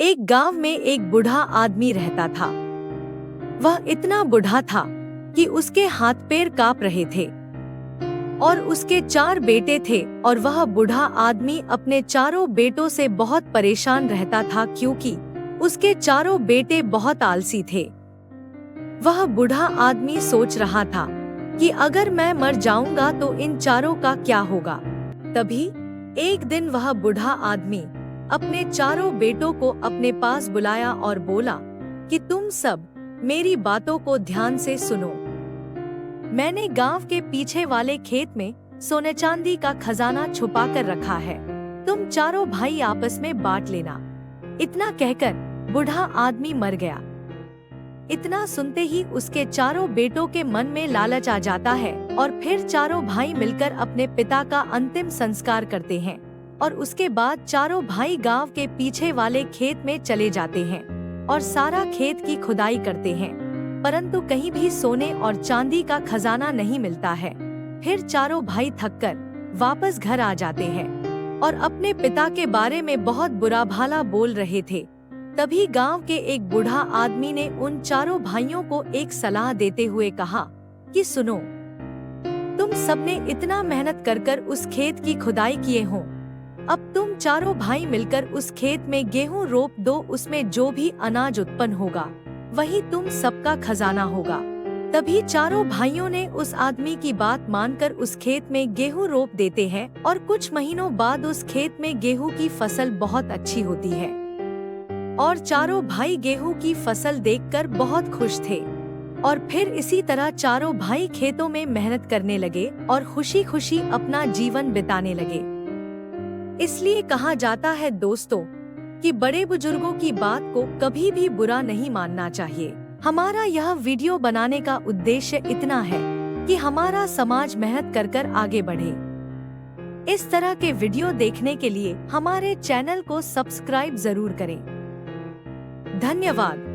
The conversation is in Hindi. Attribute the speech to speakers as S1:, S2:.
S1: एक गांव में एक बूढ़ा आदमी रहता था। वह इतना बूढ़ा था कि उसके हाथ पैर कांप रहे थे और उसके 4 बेटे थे और वह बूढ़ा आदमी अपने चारों बेटों से बहुत परेशान रहता था क्योंकि उसके चारों बेटे बहुत आलसी थे। वह बूढ़ा आदमी सोच रहा था कि अगर मैं मर जाऊंगा तो इन चारों का क्या होगा। तभी एक दिन वह बूढ़ा आदमी अपने चारों बेटों को अपने पास बुलाया और बोला कि तुम सब मेरी बातों को ध्यान से सुनो। मैंने गांव के पीछे वाले खेत में सोने चांदी का खजाना छुपा कर रखा है, तुम चारों भाई आपस में बांट लेना। इतना कहकर बूढ़ा आदमी मर गया। इतना सुनते ही उसके चारों बेटों के मन में लालच आ जाता है और फिर चारों भाई मिलकर अपने पिता का अंतिम संस्कार करते हैं और उसके बाद चारों भाई गांव के पीछे वाले खेत में चले जाते हैं और सारा खेत की खुदाई करते हैं, परंतु कहीं भी सोने और चांदी का खजाना नहीं मिलता है। फिर चारों भाई थककर वापस घर आ जाते हैं और अपने पिता के बारे में बहुत बुरा भला बोल रहे थे। तभी गांव के एक बूढ़ा आदमी ने उन चारों भाइयों को एक सलाह देते हुए कहा कि सुनो, तुम सबने इतना मेहनत कर उस खेत की खुदाई किए हो, अब तुम चारों भाई मिलकर उस खेत में गेहूं रोप दो। उसमें जो भी अनाज उत्पन्न होगा वही तुम सबका खजाना होगा। तभी चारों भाइयों ने उस आदमी की बात मानकर उस खेत में गेहूं रोप देते हैं और कुछ महीनों बाद उस खेत में गेहूं की फसल बहुत अच्छी होती है और चारों भाई गेहूं की फसल देखकर बहुत खुश थे। और फिर इसी तरह चारों भाई खेतों में मेहनत करने लगे और खुशी खुशी अपना जीवन बिताने लगे। इसलिए कहा जाता है दोस्तों कि बड़े बुजुर्गों की बात को कभी भी बुरा नहीं मानना चाहिए। हमारा यह वीडियो बनाने का उद्देश्य इतना है कि हमारा समाज मेहनत कर आगे बढ़े। इस तरह के वीडियो देखने के लिए हमारे चैनल को सब्सक्राइब जरूर करें। धन्यवाद।